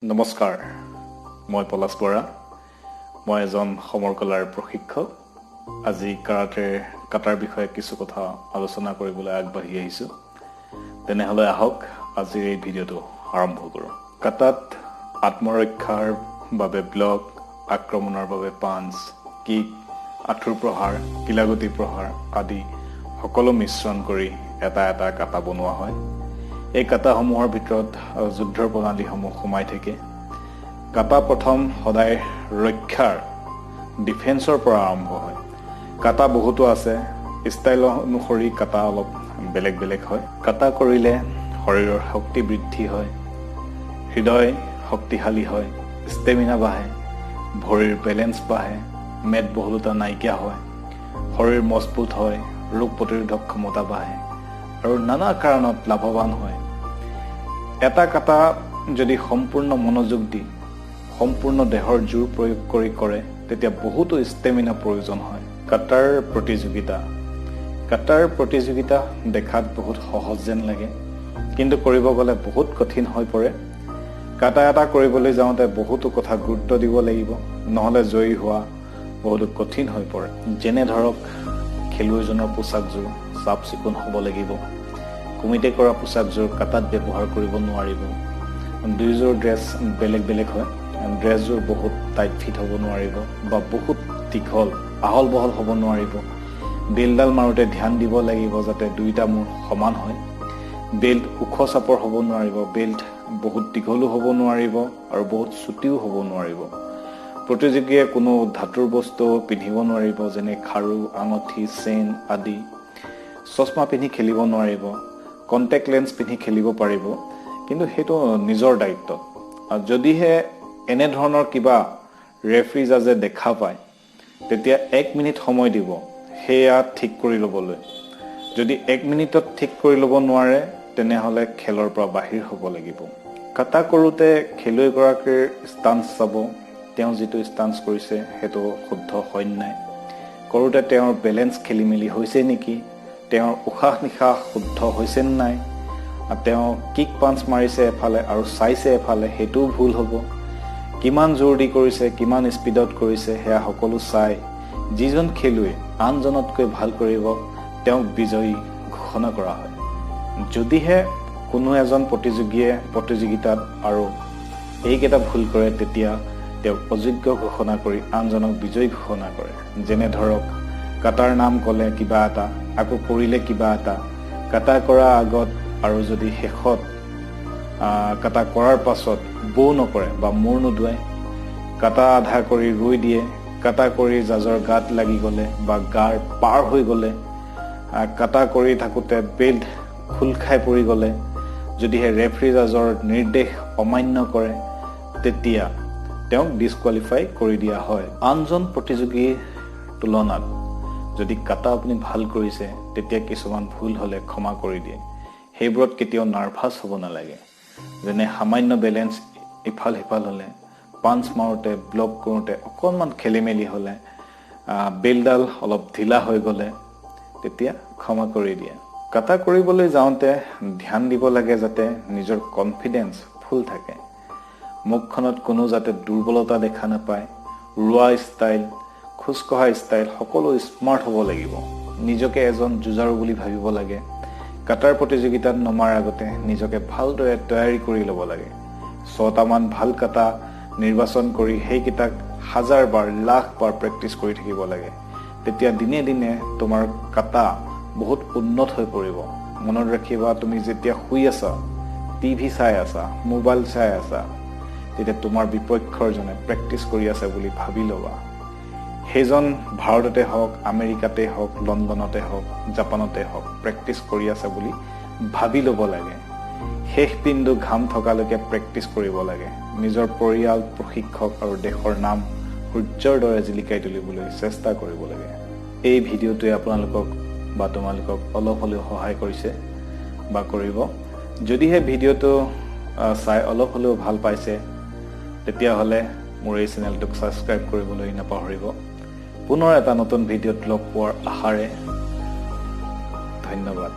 নমস্কাৰ, মই পলাশ বৰা। মই এজন সমৰ কলাৰ প্ৰশিক্ষক। আজি কাটাৰ বিষয়ে কিছু কথা আলোচনা কৰিবলৈ আগবাঢ়ি আহিছোঁ। তেনেহ'লে আহক আজিৰ এই ভিডিঅ'টো আৰম্ভ কৰোঁ। কাটাত আত্মৰক্ষাৰ বাবে ব্লক, আক্ৰমণৰ বাবে পাঞ্চ, কিক, আঁঠুৰ প্ৰহাৰ, কিলাগুটি প্ৰহাৰ আদি সকলো মিশ্ৰণ কৰি এটা কাটা বনোৱা হয়। এই কাটাসমূহৰ ভিতৰত যুদ্ধৰ প্ৰণালীসমূহ সোমাই থাকে। কাটা প্ৰথম সদায় ৰক্ষাৰ ডিফেন্সৰ পৰা আৰম্ভ হয়। কাটা বহুতো আছে, ষ্টাইল অনুসৰি কাটা অলপ বেলেগ বেলেগ হয়। কাটা কৰিলে শৰীৰৰ শক্তি বৃদ্ধি হয়, হৃদয় শক্তিশালী হয়, ষ্টেমিনা বাঢ়ে, ভৰিৰ বেলেঞ্চ বাঢ়ে, মেদবহুলতা নাইকিয়া হয়, শৰীৰ মজবুত হয়, ৰোগ প্ৰতিৰোধক ক্ষমতা বাঢ়ে আৰু নানা কাৰণত লাভৱান হয়। এটা কাটা যদি সম্পূৰ্ণ মনোযোগ দি সম্পূৰ্ণ দেহৰ জোৰ প্ৰয়োগ কৰি কৰে তেতিয়া বহুতো ষ্টেমিনা প্ৰয়োজন হয়। কাটাৰ প্ৰতিযোগিতা দেখাত বহুত সহজ যেন লাগে, কিন্তু কৰিব গ'লে বহুত কঠিন হৈ পৰে। কাটা এটা কৰিবলৈ যাওঁতে বহুতো কথা গুৰুত্ব দিব লাগিব, নহ'লে জয়ী হোৱা বহুতো কঠিন হৈ পৰে। যেনে ধৰক খেলুৱৈজনৰ পোচাকযোৰ চাফ চিকুণ হ'ব লাগিব, কমিটে কৰা পোচাকযোৰ কাটাত ব্যৱহাৰ কৰিব নোৱাৰিব। দুয়োযোৰ ড্ৰেছ বেলেগ বেলেগ হয়। ড্ৰেছযোৰ বহুত টাইট ফিট হ'ব নোৱাৰিব বা বহুত দীঘল আহল বহল হ'ব নোৱাৰিব। বেল্টডাল মাৰোঁতে ধ্যান দিব লাগিব যাতে দুইটা মূৰ সমান হয়। বেল্ট ওখ চাপৰ হ'ব নোৱাৰিব, বেল্ট বহুত দীঘলো হ'ব নোৱাৰিব আৰু বহুত চুটিও হ'ব নোৱাৰিব। প্ৰতিযোগীয়ে কোনো ধাতুৰ বস্তু পিন্ধিব নোৱাৰিব, যেনে খাৰু, আঙঠি, চেইন আদি। চশমা পিন্ধি খেলিব নোৱাৰিব। কণ্টেক্ট লেন্স পিন্ধি খেলিব পাৰিব, কিন্তু সেইটো নিজৰ দায়িত্ব। যদিহে এনেধৰণৰ কিবা ৰেফাৰী জাজে দেখা পায় তেতিয়া 1 মিনিট সময় দিব সেয়া ঠিক কৰি ল'বলৈ। যদি 1 মিনিটত ঠিক কৰি ল'ব নোৱাৰে তেনেহ'লে খেলৰ পৰা বাহিৰ হ'ব লাগিব। কাটা কৰোঁতে খেলুৱৈগৰাকীৰ ষ্টান্স চাব, তেওঁ যিটো ষ্টান্স কৰিছে সেইটো শুদ্ধ হয় নাই, কৰোঁতে তেওঁৰ বেলেঞ্চ খেলি মেলি হৈছে নেকি, তেওঁৰ উশাহ নিশাহ শুদ্ধ হৈছে নাই, তেওঁ কিক পাঞ্চ মাৰিছে এফালে আৰু চাইছে এফালে, সেইটোও ভুল হ'ব। কিমান জোৰ দি কৰিছে, কিমান স্পীডত কৰিছে সেয়া সকলো চাই যিজন খেলুৱৈ আনজনতকৈ ভাল কৰিব তেওঁক বিজয়ী ঘোষণা কৰা হয়। যদিহে কোনো এজন প্ৰতিযোগিতাত আৰু এইকেইটা ভুল কৰে তেতিয়া তেওঁক অযোগ্য ঘোষণা কৰি আনজনক বিজয়ী ঘোষণা কৰে। যেনে ধৰক কাটাৰ নাম ক'লে কিবা এটা, আকৌ কৰিলে কিবা এটা, কাটা কৰাৰ আগত আৰু যদি শেষত কাটা কৰাৰ পাছত বৌ নকৰে বা মূৰ নোদোৱাই, কাটা আধা কৰি ৰুই দিয়ে, কাটা কৰি জাজৰ গাত লাগি গ'লে বা গাৰ পাৰ হৈ গ'লে, কাটা কৰি থাকোঁতে বেল্ট খোল খাই পৰি গ'লে, যদিহে ৰেফাৰী জাজৰ নিৰ্দেশ অমান্য কৰে তেতিয়া তেওঁক ডিছকুৱালিফাই কৰি দিয়া হয়। আনজন প্ৰতিযোগীৰ তুলনাত যদি কাটা আপুনি ভাল কৰিছে তেতিয়া কিছুমান ভুল হ'লে ক্ষমা কৰি দিয়ে। সেইবোৰত কেতিয়াও নাৰ্ভাছ হ'ব নালাগে। যেনে সামান্য বেলেঞ্চ ইফাল সিফাল হ'লে, পাঞ্চ মাৰোঁতে, ব্লক কৰোঁতে অকণমান খেলি মেলি হ'লে, বেল্টডাল অলপ ঢিলা হৈ গ'লে তেতিয়া ক্ষমা কৰি দিয়ে। কাটা কৰিবলৈ যাওঁতে ধ্যান দিব লাগে যাতে নিজৰ কনফিডেন্স ফুল থাকে, মুখখনত কোনো যাতে দুৰ্বলতা দেখা নাপায়। ৰোৱা ষ্টাইল, খোজকঢ়া ষ্টাইল সকলো স্মাৰ্ট হ'ব লাগিব। নিজকে এজন যুঁজাৰু বুলি ভাবিব লাগে। কাটাৰ প্ৰতিযোগিতাত নমাৰ আগতে নিজকে ভালদৰে তৈয়াৰী কৰি ল'ব লাগে। 6টামান ভাল কাটা নিৰ্বাচন কৰি সেইকেইটাক 1000 বাৰ, লাখ বাৰ প্ৰেক্টিচ কৰি থাকিব লাগে। তেতিয়া দিনে দিনে তোমাৰ কাটা বহুত উন্নত হৈ পৰিব। মনত ৰাখিবা, তুমি যেতিয়া শুই আছা, টিভি চাই আছা, মোবাইল চাই আছা, তেতিয়া তোমাৰ বিপক্ষৰজনে প্ৰেক্টিচ কৰি আছে বুলি ভাবি ল'বা। সেইজন ভাৰততে হওক, আমেৰিকাতে হওক, লণ্ডনতে হওক, জাপানতে হওক প্ৰেক্টিচ কৰি আছে বুলি ভাবি ল'ব লাগে। শেষ বিন্দু ঘাম থকালৈকে প্ৰেক্টিচ কৰিব লাগে। নিজৰ পৰিয়াল, প্ৰশিক্ষক আৰু দেশৰ নাম সূৰ্যৰ দৰে জিলিকাই তুলিবলৈ চেষ্টা কৰিব লাগে। এই ভিডিঅ'টোৱে আপোনালোকক বা তোমালোকক অলপ হ'লেও সহায় কৰিছে বা কৰিব। যদিহে ভিডিঅ'টো চাই অলপ হ'লেও ভাল পাইছে তেতিয়াহ'লে মোৰ এই চেনেলটোক ছাবস্ক্ৰাইব কৰিবলৈ নাপাহৰিব। পুনৰ এটা নতুন ভিডিঅ'ত লগ পোৱাৰ আশাৰে ধন্যবাদ।